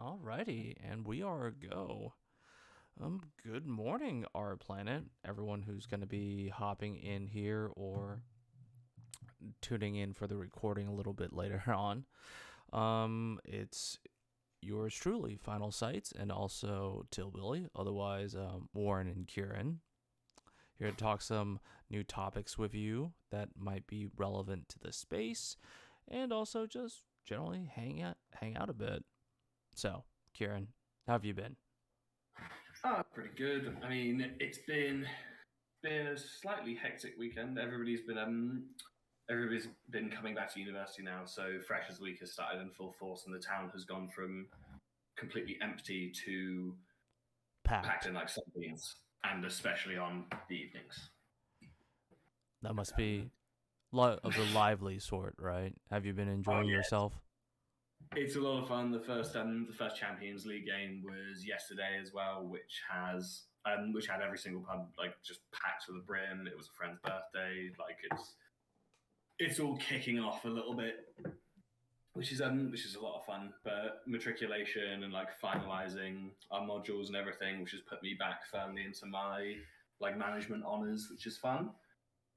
Alrighty, and we are a go. Good morning, our planet. Everyone who's going to be hopping in here or tuning in for the recording a little bit later on. It's yours truly, Final Sights, and also Tillbilly, otherwise Warren and Kieran. Here to talk some new topics with you that might be relevant to the space, and also just generally hang out a bit. So, Kieran, how have you been? Pretty good. I mean, it's been a slightly hectic weekend. Everybody's been coming back to university now, so Freshers Week has started in full force, and the town has gone from completely empty to packed Packed. in like sardines, and especially on the evenings. That must Um, be of the lively sort, right? Have you been oh enjoying yeah, yourself? it's a lot of fun. The first Champions League game was yesterday as well, which had every single pub like just packed to the brim. It was a friend's birthday. It's all kicking off a little bit, which is a lot of fun. But matriculation and like finalizing our modules and everything, which has put me back firmly into my like management honors, which is fun.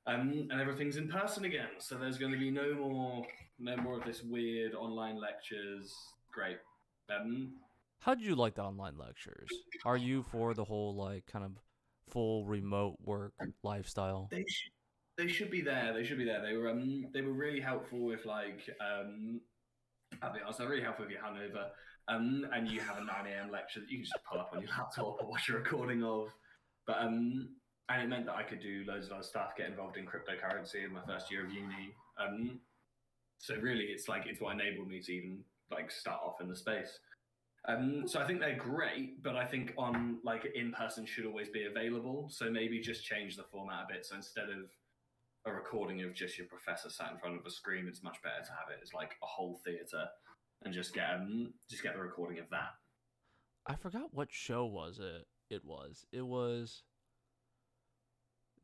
And everything's in person again, so there's going to be no more of this weird online lectures. Great. Um, How do you like the online lectures? Are you for the whole like kind of full remote work lifestyle? they should they should be there. They should be there. They were really helpful with I'll be honest, they're really helpful if you're hungover, and you have a 9 a.m. lecture that you can just pull up on your laptop or watch a recording of. But and it meant that I could do loads of other stuff, get involved in cryptocurrency in my first year of uni. So really, it's what enabled me to even like start off in the space. So I think they're great, but I think on like in person should always be available. So maybe just change the format a bit. So instead of a recording of just your professor sat in front of a screen, it's much better to have it as like a whole theatre and just get the recording of that. I forgot what show was it. It was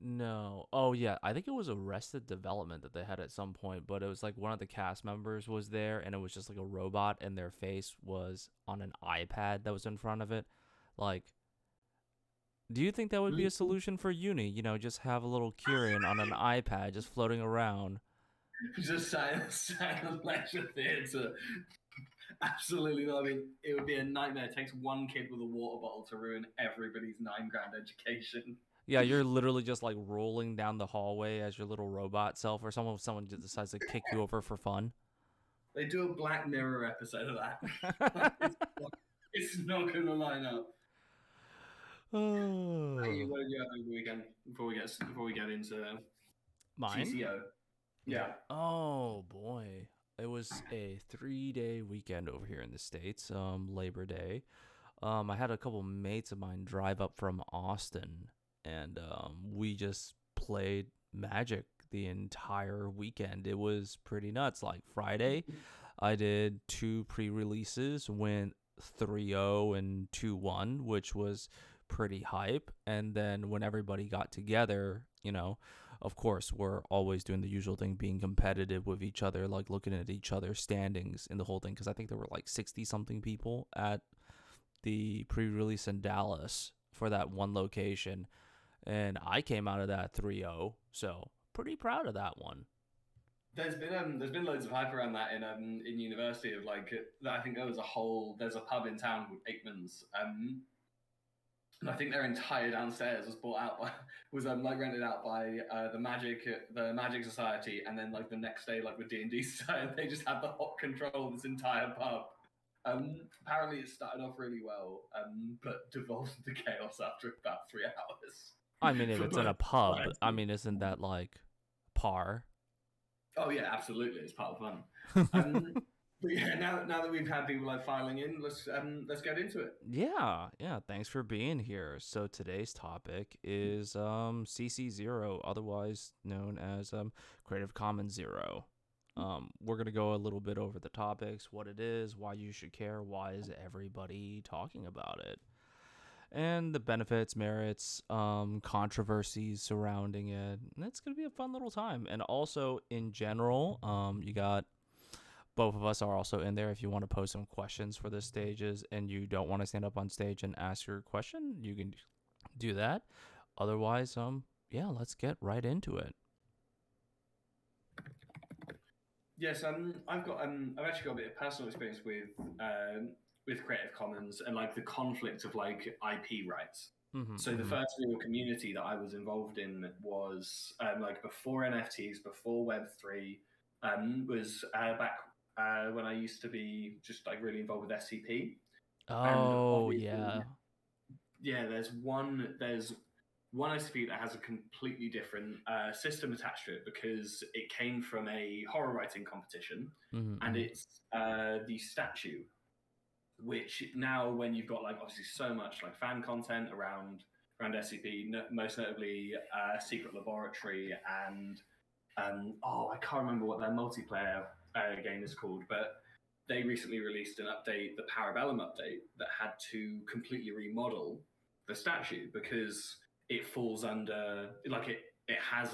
no. Oh yeah, I think it was Arrested Development that they had at some point, but it was like one of the cast members was there and it was just like a robot and their face was on an iPad that was in front of it. Like, do you think that would be a solution for uni? Just have a little Kieran on an iPad just floating around. Just silent lecture theatre. Absolutely not. I mean, it would be a nightmare. It takes one kid with a water bottle to ruin everybody's 9 grand education. Yeah, you're literally just like rolling down the hallway as your little robot self, or someone just decides to kick you over for fun. They do a Black Mirror episode of that. it's not going to line up. Hey, Oh, what did you have over the weekend before we get into mine? CC0? Yeah. Oh boy, it was a 3-day weekend over here in the states. Labor Day. I had a couple mates of mine drive up from Austin, and we just played Magic the entire weekend. It was pretty nuts. Like Friday, I did two pre-releases, went 3-0 and 2-1, which was pretty hype. And then when everybody got together, of course, we're always doing the usual thing, being competitive with each other, like looking at each other's standings in the whole thing. Because I think there were like 60 something people at the pre-release in Dallas for that one location, and I came out of that 3-0, so pretty proud of that one. There's been loads of hype around that in university of like I think there's a pub in town called Aikman's, and I think their entire downstairs was bought out by was like rented out by the Magic Society, and then like the next day like the D&D Society, they just had the hot control of this entire pub. Apparently it started off really well, but devolved into chaos after about 3 hours I mean, if for it's in both a pub, I societies. mean, isn't that like par? Oh yeah, absolutely, it's part of fun. But yeah, now that we've had people like filing in, let's get into it. Yeah. Thanks for being here. So today's topic is CC0, otherwise known as Creative Commons Zero. We're gonna go a little bit over the topics, what it is, why you should care, why is everybody talking about it, and the benefits, merits, controversies surrounding it. And it's gonna be a fun little time. And also in general, you got both of us are also in there. If you want to pose some questions for the stages and you don't want to stand up on stage and ask your question, you can do that. Otherwise, yeah, let's get right into it. Yes, I've actually got a bit of personal experience with Creative Commons and like the conflict of like IP rights. Mm-hmm, So the mm-hmm. first real community that I was involved in was like before NFTs, before Web3, was back when I used to be just like really involved with SCP, and Oh obviously, yeah. yeah, there's one ICP that has a completely different system attached to it because it came from a horror writing competition, Mm-hmm, and mm-hmm. it's the statue, which now when you've got like obviously so much like fan content around SCP, most notably Secret Laboratory and oh I can't remember what their multiplayer game is called, but they recently released an update, the Parabellum update, that had to completely remodel the statue because it falls under like it has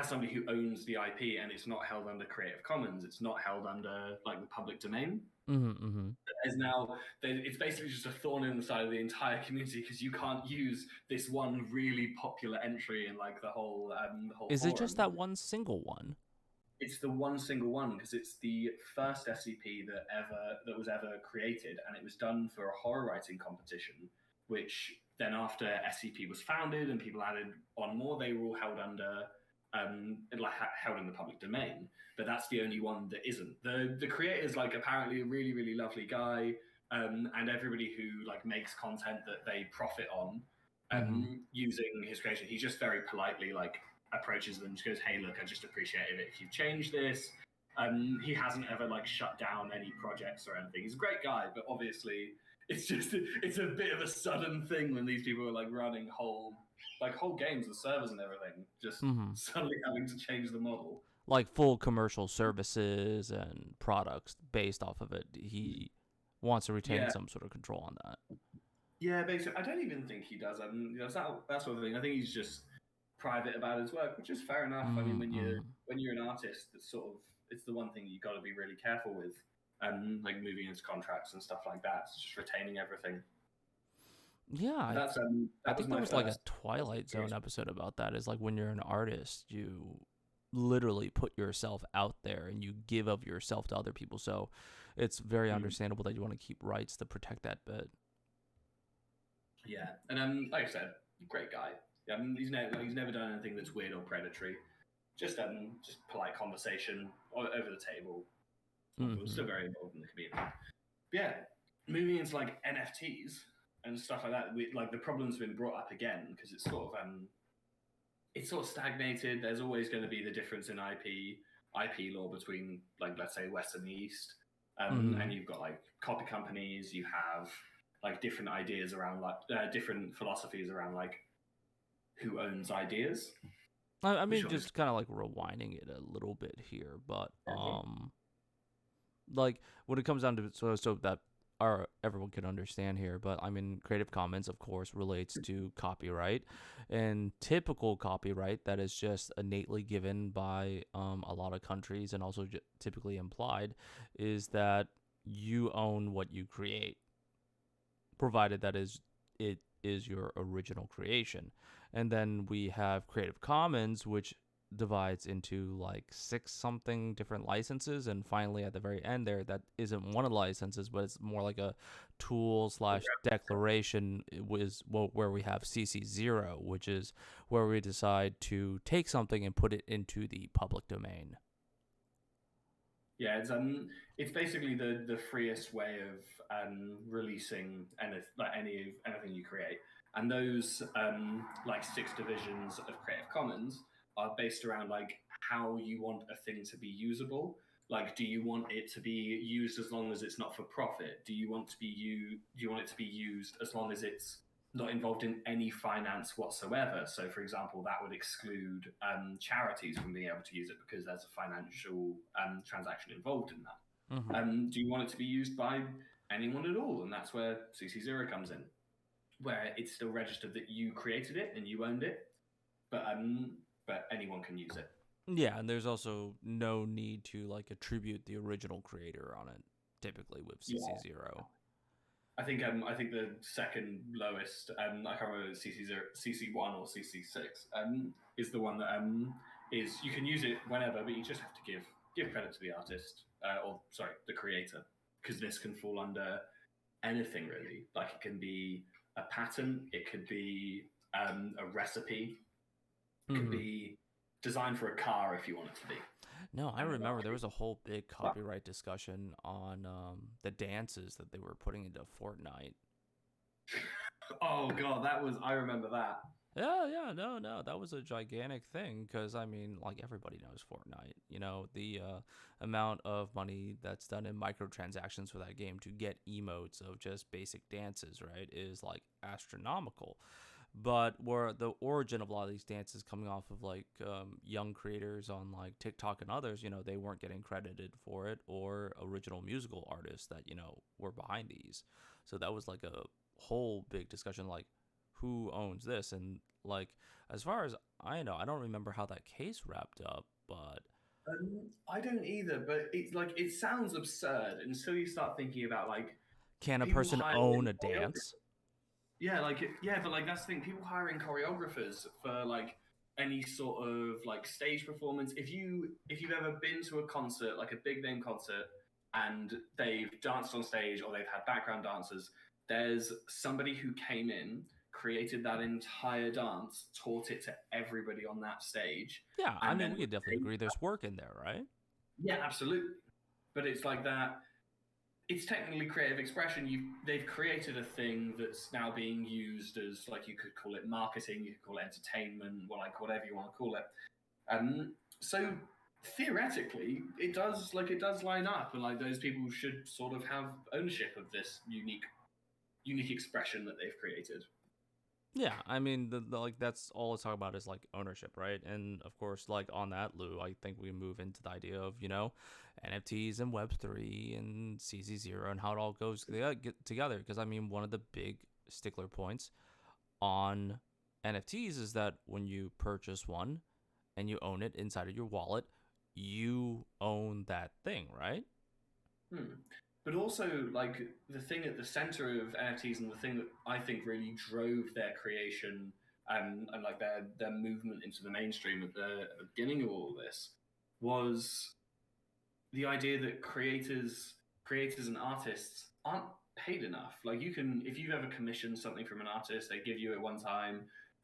somebody who owns the IP and it's not held under Creative Commons. It's not held under like the public domain. Mm-hmm, mm-hmm. There's now it's basically just a thorn in the side of the entire community because you can't use this one really popular entry in like the whole Is it just forum. that one single one? It's the one single one because it's the first SCP that was ever created, and it was done for a horror writing competition. Which then, after SCP was founded and people added on more, they were all held under like held in the public domain. But that's the only one that isn't. The creator's like apparently a really really lovely guy, and everybody who like makes content that they profit on Mm-hmm. using his creation, he just very politely like approaches them, just goes, "Hey, look, I just appreciate it if you change this." He hasn't ever like shut down any projects or anything. He's a great guy, but obviously, it's a bit of a sudden thing when these people are like running whole games with servers and everything, just Mm-hmm. suddenly having to change the model. Like full commercial services and products based off of it. He wants to retain Yeah, some sort of control on that. yeah. Basically, I don't even think he does. That sort of thing. I think he's just private about his work, which is fair enough. I mean, Mm-hmm. when you're an artist, it's the one thing you got to be really careful with, like moving into contracts and stuff like that. It's just retaining everything. Yeah, But I that was think there my was like a first Twilight Zone experience. episode about that. Is like when you're an artist, you literally put yourself out there and you give of yourself to other people. So it's very Mm, understandable that you want to keep rights to protect that bit. yeah, and like I said, great guy. He's never done anything that's weird or predatory. Just polite conversation over the table. Mm-hmm. Still very involved in the community. But yeah, moving into like NFTs and stuff like that, like the problem's been brought up again because it's sort of stagnated. There's always going to be the difference in IP law between like let's say West and the East, Mm-hmm. and you've got like copy companies. You have like different ideas around like different philosophies around like who owns ideas, I which mean, obviously just kind of like rewinding it a little bit here, but okay. like when it comes down to so that our everyone can understand here, but I mean Creative Commons of course relates to copyright, and typical copyright that is just innately given by a lot of countries and also typically implied is that you own what you create, provided that is it is your original creation. And then we have Creative Commons, which divides into like six something different licenses, and finally at the very end there, that isn't one of the licenses, but it's more like a tool slash declaration. It was where we have CC0, which is where we decide to take something and put it into the public domain. Yeah, it's basically the freest way of releasing anything you create, and those like six divisions of Creative Commons are based around like how you want a thing to be usable. Like, do you want it to be used as long as it's not for profit? Do you want it to be used as long as it's not involved in any finance whatsoever? So, for example, that would exclude charities from being able to use it because there's a financial transaction involved in that. Mm-hmm. Do you want it to be used by anyone at all? And that's where CC0 comes in, where it's still registered that you created it and you owned it, but anyone can use it. Yeah, and there's also no need to like attribute the original creator on it. Typically with Yeah. CC0. I think the second lowest, I can't remember CC0, CC1 or CC6, is the one that is you can use it whenever, but you just have to give credit to the artist, or sorry, the creator, because this can fall under anything really. Like it can be a pattern, it could be a recipe, it could Mm-hmm. be designed for a car if you want it to be. No, I And then remember there after, was a whole big copyright discussion on the dances that they were putting into Fortnite. oh god, that was I remember that. Yeah, yeah, no, no, that was a gigantic thing because I mean, like everybody knows Fortnite. You know, the amount of money that's done in microtransactions for that game to get emotes of just basic dances, right, is like astronomical. But where the origin of a lot of these dances coming off of like young creators on like TikTok and others, you know, they weren't getting credited for it, or original musical artists that were behind these. So that was like a whole big discussion, like who owns this, and like as far as I know, I don't remember how that case wrapped up, but I don't either, but it's like it sounds absurd until you start thinking about like can a people person hiring own a choreographers. dance? Yeah, but like that's the thing. People hiring choreographers for like any sort of like stage performance. If you've ever been to a concert, like a big name concert, and they've danced on stage or they've had background dancers, there's somebody who came in, created that entire dance, taught it to everybody on that stage, Yeah, I and mean then we could definitely agree there's work in there, right? yeah, absolutely. But it's like that. It's technically creative expression. They've created a thing that's now being used as like you could call it marketing, you could call it entertainment, well, like whatever you want to call it. So theoretically, it does line up, and like those people should sort of have ownership of this unique expression that they've created. Yeah, I mean, like that's all let's talk about is like ownership, right? And of course, like on that, Lou, I think we move into the idea of NFTs and Web3 and CC0 and how it all goes together. Because I mean, one of the big stickler points on NFTs is that when you purchase one and you own it inside of your wallet, you own that thing, right? Hmm. But also, like the thing at the center of NFTs and the thing that I think really drove their creation and like their movement into the mainstream at the beginning of all of this was the idea that creators and artists aren't paid enough. Like you can, if you've ever commissioned something from an artist, they give you it one time,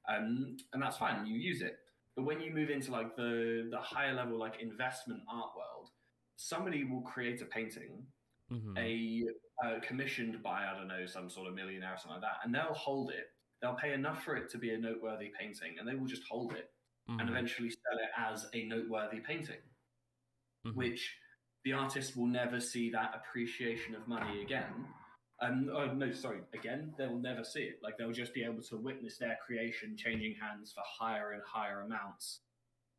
and that's fine. You use it. But when you move into like the higher level, like investment art world, somebody will create a painting, Mm-hmm. a commissioned by I don't know some sort of millionaire or something like that, and they'll hold it. They'll pay enough for it to be a noteworthy painting, and they will just hold it and Mm-hmm. eventually sell it as a noteworthy painting, Mm-hmm. which the artist will never see that appreciation of money again. Oh, no, sorry, again, they'll never see it. Like they'll just be able to witness their creation changing hands for higher and higher amounts,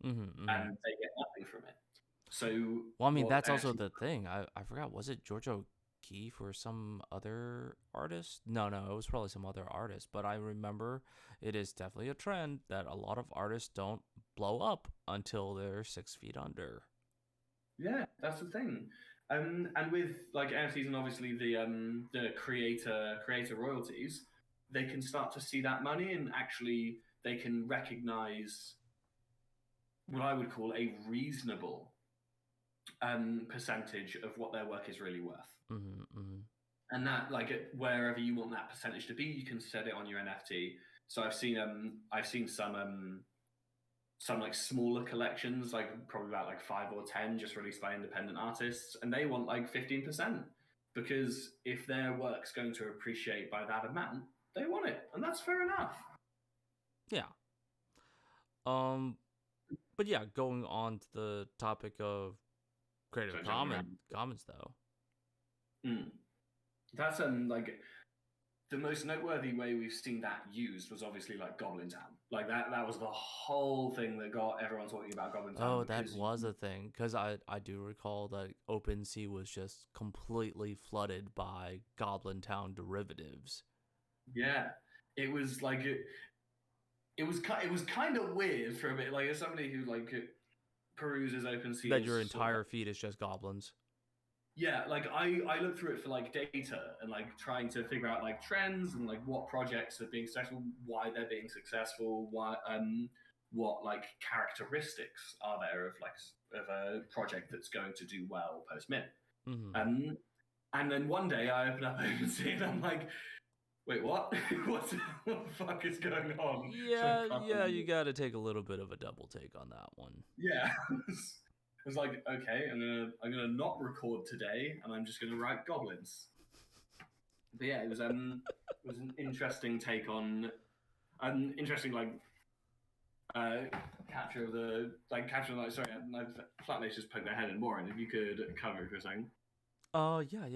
Mm-hmm. Mm-hmm. and they get nothing from it. So Well, I mean, what that's also NFT? the thing. I forgot. Was it Giorgio Keefe or some other artist? No, no, it was probably some other artist. But I remember it is definitely a trend that a lot of artists don't blow up until they're 6 feet under. Yeah, that's the thing. And with like NFTs and obviously the creator royalties, they can start to see that money and actually they can recognize what I would call a reasonable percentage of what their work is really worth. Mm-hmm, mm-hmm. And that like wherever you want that percentage to be, you can set it on your NFT. So I've seen some like smaller collections, like probably about like 5 or 10, just released by independent artists, and they want like 15% because if their work's going to appreciate by that amount, they want it, and that's fair enough. Yeah. Um. But yeah, going on to the topic of So Creative jumping around, Commons, though. mm. That's the most noteworthy way we've seen that used was obviously like Goblin Town. Like that was the whole thing that got everyone talking about Goblin Town Oh, that because was a thing. Because I do recall that OpenSea was just completely flooded by Goblin Town derivatives. yeah, it was like it was kind of weird for a bit. Like as somebody who like peruses OpenSea That as your sort of entire feed is just goblins. yeah, like I look through it for like data and like trying to figure out like trends and like what projects are being successful, why they're being successful, what like characteristics are there of a project that's going to do well post min. Mm-hmm. Um, and then one day I open up OpenSea and I'm like, wait, what? what the fuck is going on? So I Yeah, can't yeah, believe you it. got to take a little bit of a double take on that one. Yeah. It was like, okay, I'm gonna not record today, and I'm just gonna write goblins. But yeah, it was an interesting take on an interesting uh capture of the capture of, like, sorry, my flatmates just poked their head in more, and if you could cover it for a second. Oh, yeah.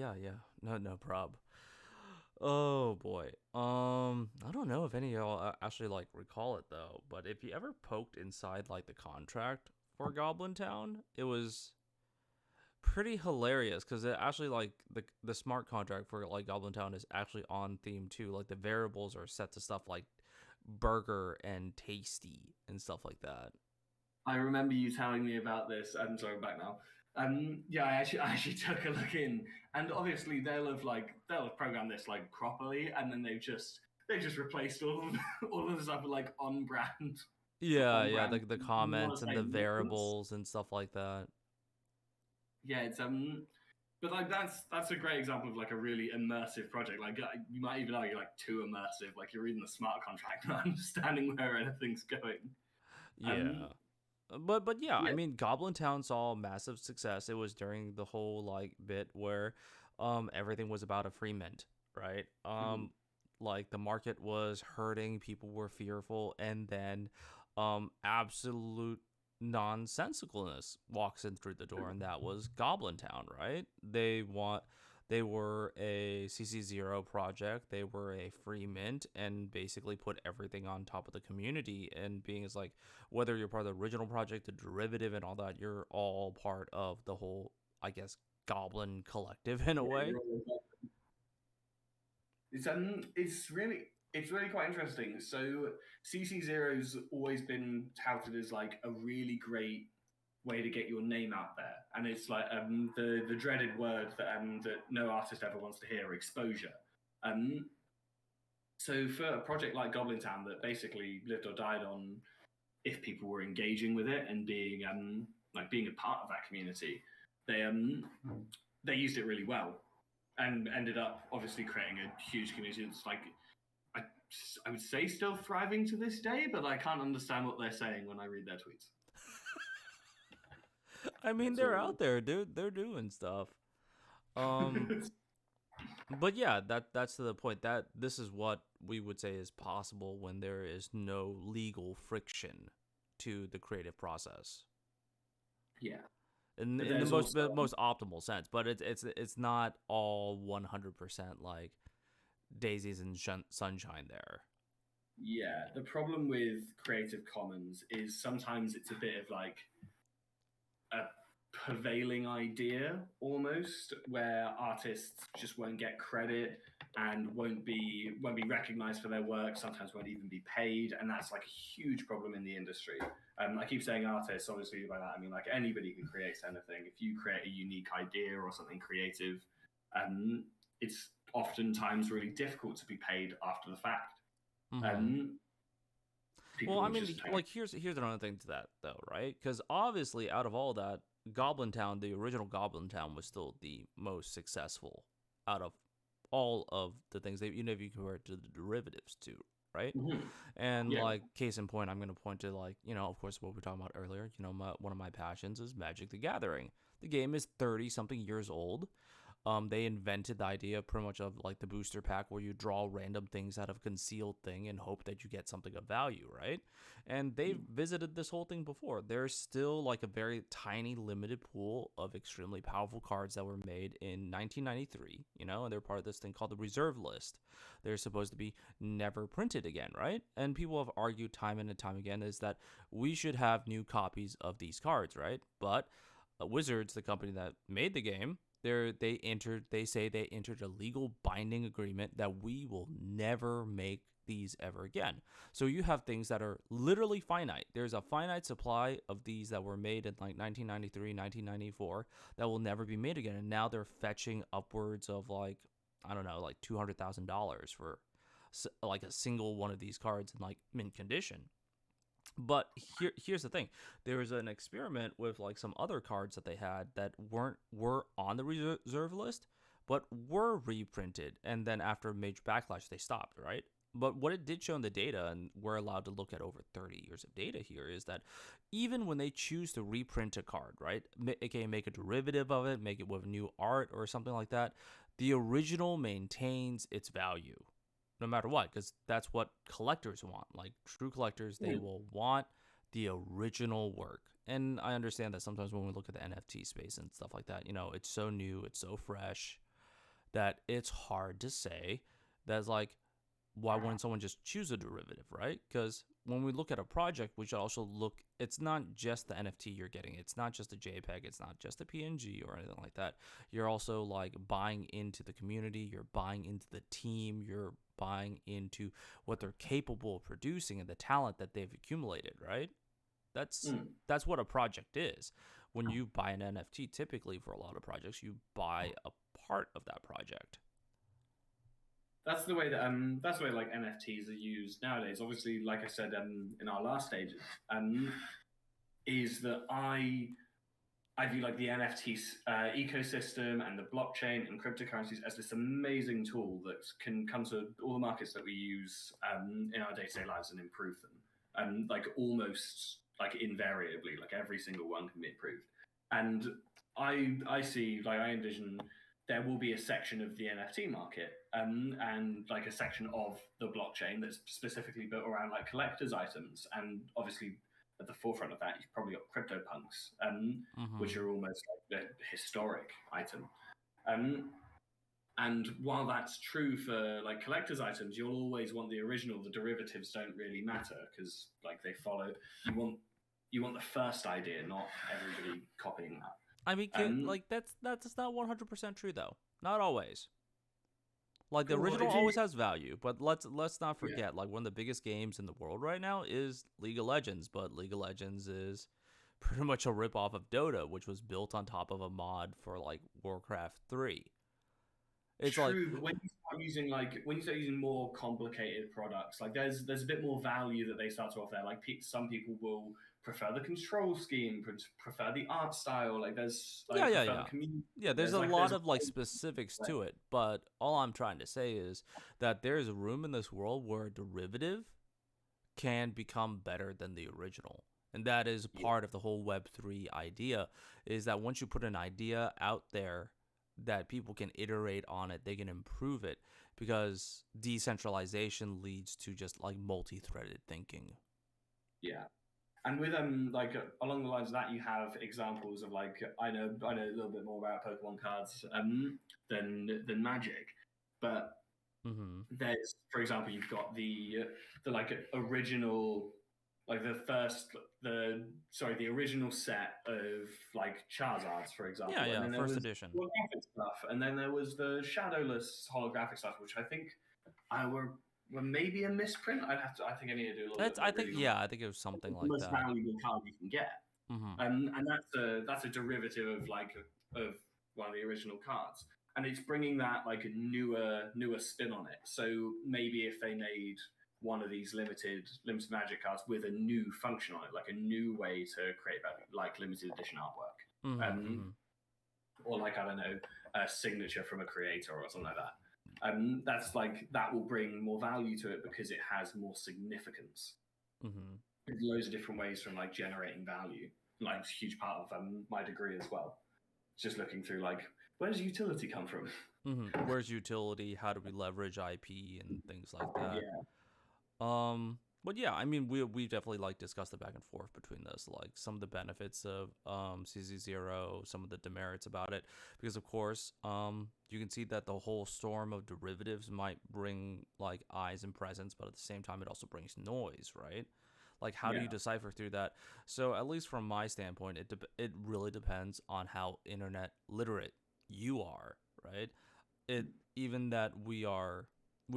No prob. Oh boy. I don't know if any of y'all actually like recall it though, but if you ever poked inside like the contract for Goblin Town, it was pretty hilarious because it actually like the smart contract for like Goblin Town is actually on theme too. Like the variables are set to stuff like burger and tasty and stuff like that. I remember you telling me about this. I'm sorry, I'm back now. Yeah, I actually took a look in, and obviously they'll have programmed this like properly, and then they've just replaced all of all of the stuff with like on brand Yeah, the you want comments to and say the nonsense. variables and stuff like that. Yeah, it's but like that's a great example of like a really immersive project. Like you might even argue like too immersive. Like you're reading the smart contract, not understanding where anything's going. Um, Yeah. But yeah, I yeah. mean Goblin Town saw massive success. It was during the whole like bit where everything was about a free mint, right? Mhm. Like the market was hurting, people were fearful, and then absolute nonsensicalness walks in through the door, and that was Goblin Town, right? They were a CC0 project. They were a free mint and basically put everything on top of the community. And being as like, whether you're part of the original project, the derivative, and all that, you're all part of the whole, I guess, Goblin collective in a Yeah, way. you're all it's really quite interesting. So CC0's always been touted as like a really great way to get your name out there, and it's like the dreaded word that no artist ever wants to hear, exposure. Um, so for a project like Goblin Town that basically lived or died on if people were engaging with it and being a part of that community, they they used it really well and ended up obviously creating a huge community that's like I, I would say still thriving to this day, but I can't understand what they're saying when I read their tweets. I mean, That's they're all. out there, dude. They're doing stuff. Um, but yeah, that's to the point that this is what we would say is possible when there is no legal friction to the creative process. Yeah, In but the there's also most optimal sense, but it's not all 100% like daisies and sunshine there. yeah. The problem with Creative Commons is sometimes it's a bit of like a prevailing idea almost where artists just won't get credit and won't be recognized for their work, sometimes won't even be paid, and that's like a huge problem in the industry. I keep saying artists, obviously by that I mean like anybody can create anything. If you create a unique idea or something creative, it's oftentimes really difficult to be paid after the fact. Mm-hmm. um, Well, People I will mean, just like here's another thing to that though, right? Because obviously, out of all that, Goblin Town, the original Goblin Town, was still the most successful out of all of the things that if you compare it to the derivatives too, right? And yeah. like case in point, I'm gonna point to like of course what we were talking about earlier. One of my passions is Magic the Gathering. The game is 30 something years old. They invented the idea pretty much of like the booster pack where you draw random things out of a concealed thing and hope that you get something of value, right? And they've visited this whole thing before. There's still like a very tiny limited pool of extremely powerful cards that were made in 1993, and they're part of this thing called the reserve list. They're supposed to be never printed again, right? And people have argued time and time again is that we should have new copies of these cards, right? But Wizards, the company that made the game, They say they entered a legal binding agreement that we will never make these ever again. So you have things that are literally finite. There's a finite supply of these that were made in like 1993, 1994 that will never be made again. And now they're fetching upwards of like, I don't know, like $200,000 for like a single one of these cards in like mint condition. But here's the thing. There was an experiment with like some other cards that they had that were on the reserve list, but were reprinted, and then after major backlash they stopped, right? But what it did show in the data, and we're allowed to look at over 30 years of data here, is that even when they choose to reprint a card, right, aka make a derivative of it, make it with new art or something like that, the original maintains its value no matter what, because that's what collectors want. Like true collectors, they will want the original work. And I understand that sometimes when we look at the NFT space and stuff like that, it's so new, it's so fresh that it's hard to say that's like, why wouldn't someone just choose a derivative, right? Because when we look at a project, we should also look, it's not just the NFT you're getting. It's not just a JPEG. It's not just a PNG or anything like that. You're also like buying into the community. You're buying into the team. You're buying into what they're capable of producing and the talent that they've accumulated, right? That's what a project is. When you buy an NFT, typically for a lot of projects, you buy a part of that project. That's the way like NFTs are used nowadays. Obviously, like I said in our last stages, is that I view like the NFT ecosystem and the blockchain and cryptocurrencies as this amazing tool that can come to all the markets that we use in our day-to-day lives and improve them. And like almost like invariably, like every single one can be improved. And I envision there will be a section of the NFT market and like a section of the blockchain that's specifically built around like collector's items. And obviously, at the forefront of that, you've probably got CryptoPunks, which are almost like the historic item. And while that's true for like collector's items, you'll always want the original. The derivatives don't really matter because like they follow. You want the first idea, not everybody copying that. I mean, like that's not 100% true though. Not always. Like the Cool. original always has value, but let's not forget, Yeah. like one of the biggest games in the world right now is League of Legends, but League of Legends is pretty much a ripoff of Dota, which was built on top of a mod for like Warcraft 3. It's like, True, but when you start using more complicated products, like there's a bit more value that they start to offer there. Like some people will prefer the control scheme, prefer the art style. Like there's yeah, like yeah, prefer the yeah. community. Yeah, there's There's a like lot there's of like specifics to it, but all I'm trying to say is that there's a room in this world where a derivative can become better than the original. And that is part of the whole Web3 idea, is that once you put an idea out there that people can iterate on it, they can improve it, because decentralization leads to just like multi-threaded thinking. yeah. And with like along the lines of that, you have examples of like I know a little bit more about Pokemon cards than Magic, but there's, for example, you've got the like original, like the original set of like Charizards, for Yeah, example, and yeah, then there first was edition. holographic stuff, and then there was the shadowless holographic stuff, which I think I were maybe a misprint. I think I need to do a little bit I more think, reading on yeah, that. I think it was something The like most that. valuable card you can get, Mm-hmm. and that's a derivative of like of one of the original cards, and it's bringing that like a newer spin on it. So maybe if they made one of these limited magic cards with a new function on it, like a new way to create that like limited edition artwork, Mm-hmm. Mm-hmm. or like I don't know, a signature from a creator or something like that. That's like that will bring more value to it because it has more significance. Mm-hmm. There's loads of different ways from like generating value. Like it's a huge part of my degree as well. Just looking through like where does utility come from? Mm-hmm. Where's utility? How do we leverage IP and things like that? Yeah, But yeah, I mean, we definitely like discussed the back and forth between this, like some of the benefits of CC0, some of the demerits about it, because of course, you can see that the whole storm of derivatives might bring like eyes and presence, but at the same time, it also brings noise, right? Like, how do yeah, you decipher through that? So, at least from my standpoint, it really depends on how internet literate you are, right? It even that we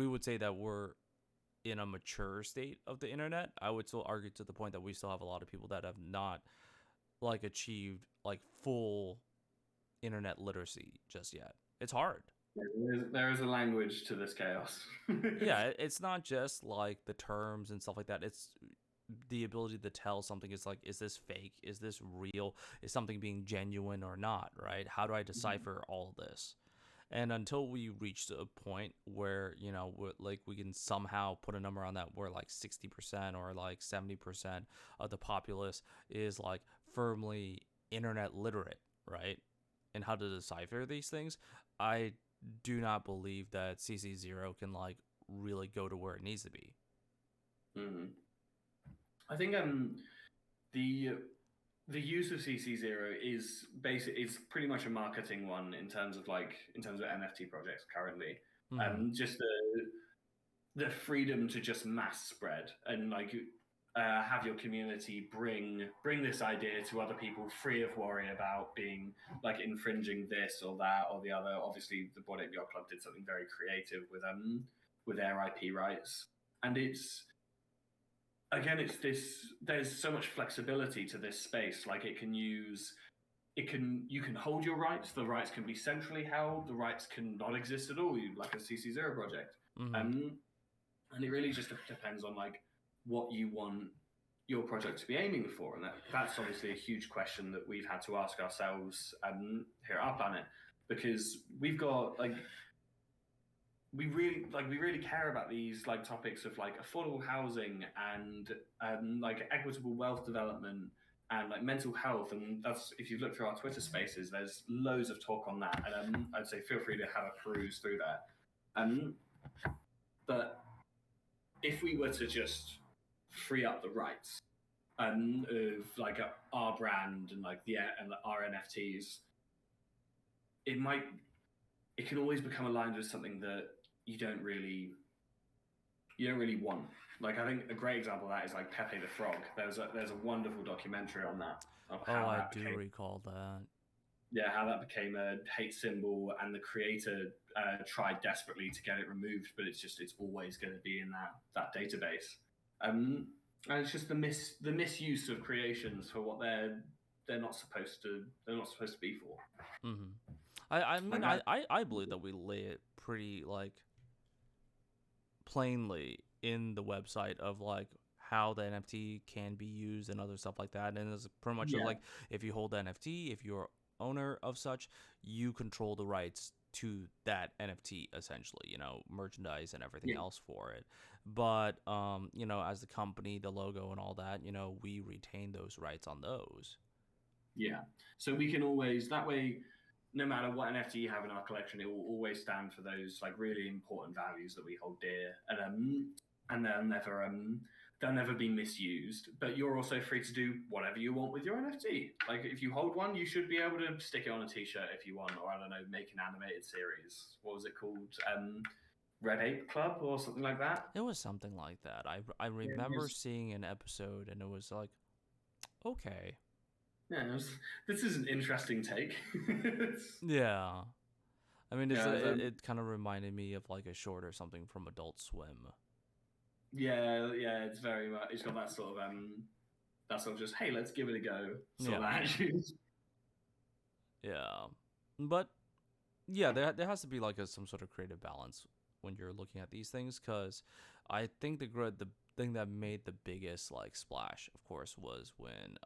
would say that we're in a mature state of the internet. I would still argue to the point that we still have a lot of people that have not like achieved like full internet literacy just yet. It's hard. There is a language to this chaos. Yeah, it's not just like the terms and stuff like that. It's the ability to tell something is like, is this fake? Is this real? Is something being genuine or not, right? How do I decipher all of this? And until we reach a point where, you know, like we can somehow put a number on that where like 60% or like 70% of the populace is like firmly internet literate, right? And how to decipher these things, I do not believe that CC0 can like really go to where it needs to be. Mm. I think the the use of CC0 is pretty much a marketing one in terms of NFT projects currently. Mm-hmm. Just the freedom to just mass spread and like have your community bring this idea to other people free of worry about being like infringing this or that or the other. Obviously, the Bored Ape Yacht Club did something very creative with their IP rights, and it's again, it's this. There's so much flexibility to this space. Like you can hold your rights. The rights can be centrally held. The rights can not exist at all. You like a CC0 project, Mm-hmm. um, and it really just depends on like what you want your project to be aiming for, and that's obviously a huge question that we've had to ask ourselves here at our planet because we've got like we really care about these like topics of like affordable housing and like equitable wealth development and like mental health, and that's if you've looked through our Twitter spaces, there's loads of talk on that, and I'd say feel free to have a peruse through that. But if we were to just free up the rights of like our brand and like and our NFTs, it might it can always become aligned with something that you don't really want. Like I think a great example of that is like Pepe the Frog. There's a wonderful documentary on that of Oh, how I that do became recall that. how that became a hate symbol, and the creator tried desperately to get it removed, but it's always going to be in that database. And it's just the misuse of creations for what they're not supposed to be for. Mm-hmm. I Like mean, that. I believe that we lay it pretty like plainly in the website of like how the NFT can be used and other stuff like that. And it's pretty much just Yeah, like if you hold the NFT, if you're owner of such, you control the rights to that NFT essentially, you know, merchandise and everything yeah, else for it. But you know, as the company, the logo and all that, you know, we retain those rights on those. yeah. So we can always that way. No matter what NFT you have in our collection, it will always stand for those like really important values that we hold dear, and they'll never be misused. But you're also free to do whatever you want with your NFT. Like if you hold one, you should be able to stick it on a T-shirt if you want, or I don't know, make an animated series. What was it called? Red Ape Club or something like that. It was something like that. I Yeah, remember seeing an episode and it was like, okay. this is an interesting take. Yeah. I mean, Yeah, it kind of reminded me of like a short or something from Adult Swim. yeah. It's very much. It's got that sort of just hey, let's give it a go sort of Yeah. attitude. Yeah. But yeah, there has to be like some sort of creative balance when you're looking at these things cuz I think the thing that made the biggest like splash, of course, was when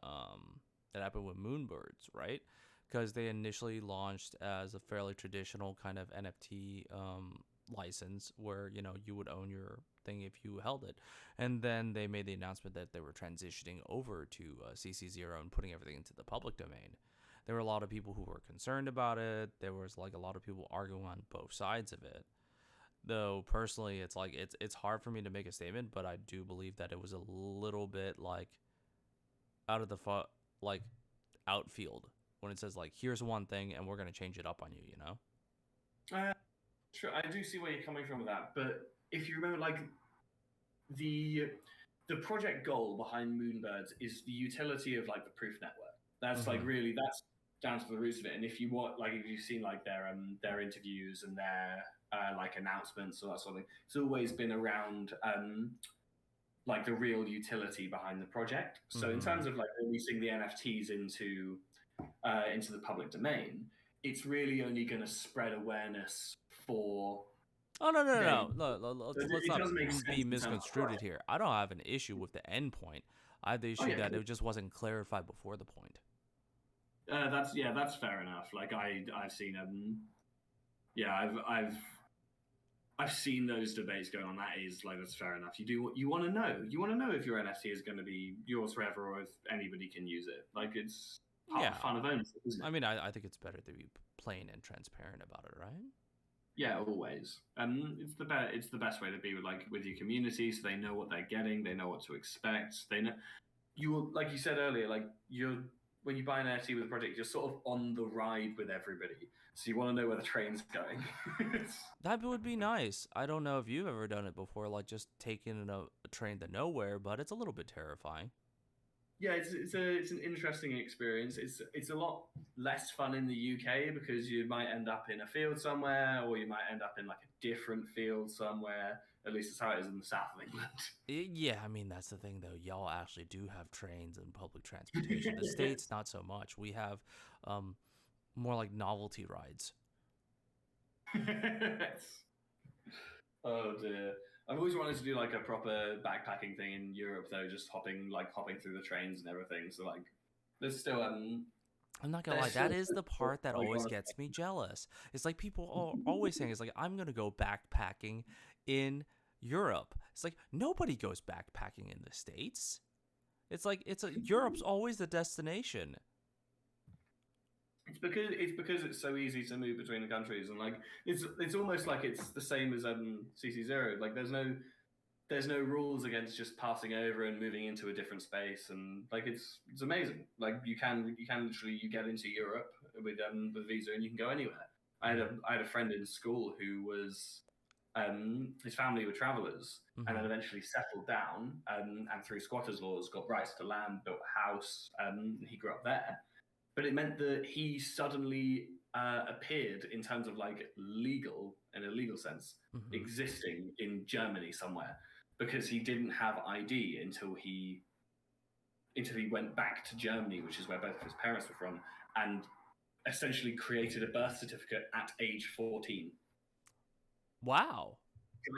it happened with Moonbirds, right? Because they initially launched as a fairly traditional kind of NFT license where you know you would own your thing if you held it, and then they made the announcement that they were transitioning over to CC0 and putting everything into the public domain. There were a lot of people who were concerned about it. There was like a lot of people arguing on both sides of it. Though personally, it's like it's hard for me to make a statement, but I do believe that it was a little bit like out of the like outfield when it says like here's one thing and we're gonna change it up on you, you know? Uh, sure, I do see where you're coming from with that, but if you remember, like the the project goal behind Moonbirds is the utility of like the proof network. That's like Mm-hmm. really down to the roots of it. And if you want, like, if you've seen like their interviews and their like announcements or that sort of thing, it's always been around like the real utility behind the project. So in terms of like releasing the NFTs into the public domain, it's really only going to spread awareness for Oh no no game. no no! No, So let's it not does make be sense in terms of the misconstrued project. here. I don't have an issue with the end point. I have the Oh issue yeah, that cool. it just wasn't clarified before the point. That's fair enough. Like I've seen yeah I've seen those debates going on. That is like that's fair enough. You want to know. You want to know if your NFT is going to be yours forever or if anybody can use it. Like it's part of Yeah, the fun of ownership, isn't I it? mean, I think it's better to be plain and transparent about it, right? Yeah, always. It's the best way to be with your community, so they know what they're getting, they know what to expect. They know you will, like you said earlier, like you're when you buy an NFT with a project, you're sort of on the ride with everybody. So you want to know where the train's going. That would be nice. I don't know if you've ever done it before, like just taking a train to nowhere, but it's a little bit terrifying. Yeah, it's an interesting experience. It's a lot less fun in the UK because you might end up in a field somewhere, or you might end up in like a different field somewhere. At least that's how it is in the south of England. Yeah, I mean that's the thing though. Y'all actually do have trains and public transportation. The states, not so much. We have um, more like novelty rides. Oh dear. I've always wanted to do like a proper backpacking thing in Europe though, just hopping through the trains and everything. So like there's still I'm not gonna there's lie, still that is the part that always gets me jealous. It's like people are always saying, it's like, I'm gonna go backpacking in Europe. It's like, nobody goes backpacking in the States. It's like, Europe's always the destination. it's because it's so easy to move between the countries and like it's almost like it's the same as CC0. Like there's no rules against just passing over and moving into a different space and like it's amazing. Like you can literally you get into Europe with visa and you can go anywhere. I had a friend in school who was his family were travelers and then Mm-hmm. eventually settled down and through squatters laws got rights to land, built a house. He grew up there, but it meant that he suddenly appeared in terms of like legal in a legal sense Mm-hmm. existing in Germany somewhere because he didn't have ID until he went back to Germany, which is where both of his parents were from, and essentially created a birth certificate at age 14. Wow.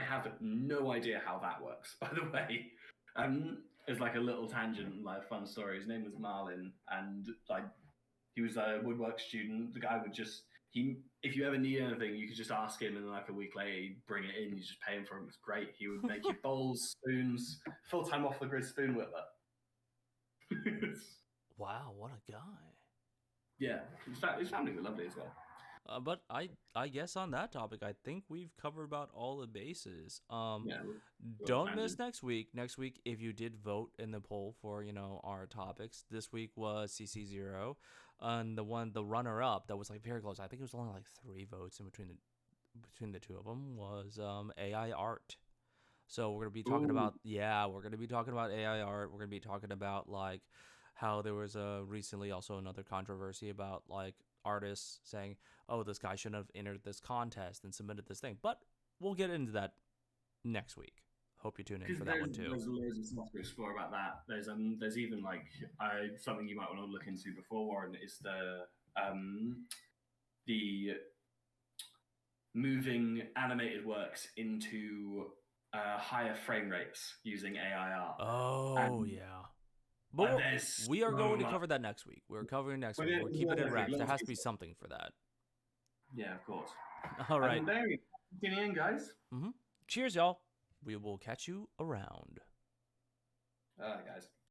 I have no idea how that works, by the way. It's like a little tangent, like a fun story. His name was Marlin, and like he was a woodwork student. The guy would just if you ever need anything, you could just ask him, and then like a week later, he'd bring it in. You just pay him for it. It was great. He would make you bowls, spoons, full time off the grid spoon whipper. Wow, what a guy. Yeah, his family were lovely as well. But I guess on that topic, I think we've covered about all the bases. Yeah, Don't miss tangent. next week. Next week, if you did vote in the poll for our topics, this week was CC0, and the runner up that was like very close. I think it was only like 3 votes in between the two of them was AI art. So we're gonna be talking Ooh, about we're gonna be talking about AI art. We're gonna be talking about like how there was recently also another controversy about like artists saying, "Oh, this guy shouldn't have entered this contest and submitted this thing." But we'll get into that next week. Hope you tune in because for that one too. there's loads of stuff to explore about that. There's even like something you might want to look into before Warren is the moving animated works into higher frame rates using AI art. Oh And yeah, but there's we are so going to much. cover that next week. We're covering next We're week. gonna, We're we're keeping it in gonna take wraps. There lots of has to be detail. something for that. Yeah, of course. All right. There you go. Tuning in, guys. Cheers, y'all. We will catch you around.